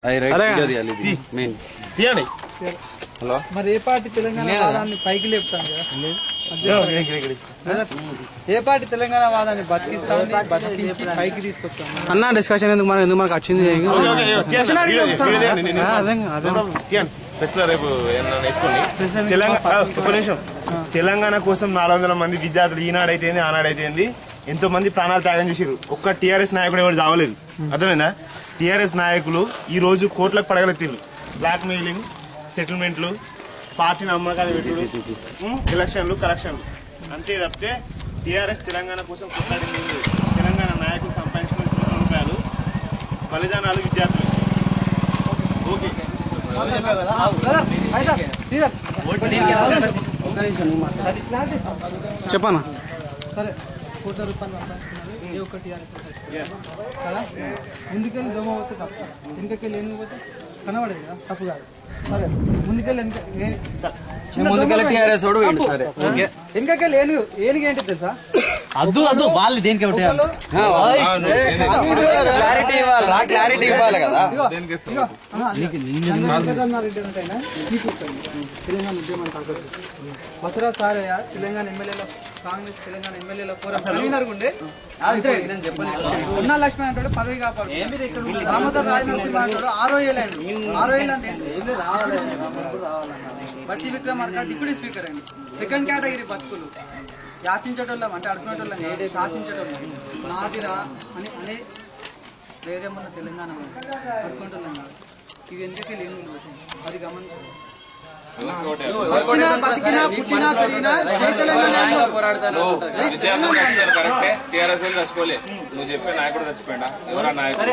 Hello మరి ఏ party Telangana వాదాన్ని పైకి లేపుతాను ఏ పార్టీ తెలంగాణ వాదాన్ని బతికించి పైకి తీసుకొస్తాను అన్న డిస్కషన్ ఎందుకు మనకు వచ్చింది తెలంగాణ కోసం 400 మంది విద్యార్థులు ఈనాడైతే ఆనాడైతే ఎంతో మంది ప్రాణాలు త్యాగం చేశారు. ఒక్క టీఆర్ఎస్ నాయకుడు ఎవరు చావలేదు. అర్థమైందా? టీఆర్ఎస్ నాయకులు ఈ రోజు కోట్లకు పడగలెత్తిరు. బ్లాక్ మెయిలింగ్, సెటిల్మెంట్లు, పార్టీని అమ్మకాలు పెట్టుడు, ఎలక్షన్లు, కలెక్షన్లు అంతే తప్పితే టీఆర్ఎస్ తెలంగాణ కోసం కొట్లాడింది. తెలంగాణ నాయకులు సంపాదించిన రూపాయలు బలిదానాలు విద్యార్థులు. ఓకే చెప్పనా సరే ₹1 సంపాదిస్తున్నారు ఏ ఒక్క టీఆర్ఎస్ కదా ముందుకెళ్ళి దొమ్మ పోతే తప్పు వెనుకకెళ్ళి ఏమి పోతే కనబడేది కదా తప్పు కాదు. సరే ముందుకెళ్ళి వెనకకెళ్ళి ఏనుగు ఏంటి తెలుసా అద్దు వాళ్ళు దేనికి క్లారిటీ ఇవ్వాలి కదా. తెలంగాణ ఉద్యమం బసరా సారయ్య తెలంగాణ ఎమ్మెల్యేల కాంగ్రెస్ తెలంగాణ ఎమ్మెల్యేల పోరాడుండే ఉన్న లక్ష్మి అంటాడు పదవి కాపాడు రామోదర్ రాజనరసింహ అంటాడు 6 ఏళ్ళు అంటే బట్టి విక్రమార్క డిప్యూటీ స్పీకర్ అండి. సెకండ్ కేటగిరీ బతుకులు యాచించేటోళ్ళం అంటే అడుగునేటోళ్ళం శాసించేటోళ్ళం నాదిరా అని అనే ధైర్యమున్న తెలంగాణ అడుగునేటోళ్ళం కాదు. ఇవి ఎందుకే లేని అది గమనించాలి. కరెక్టే. టీఆర్ఎస్ చచ్చిపోలే. నువ్వు చెప్పే నాయకుడు చచ్చిపోయినా ఎవరా నాయకుడు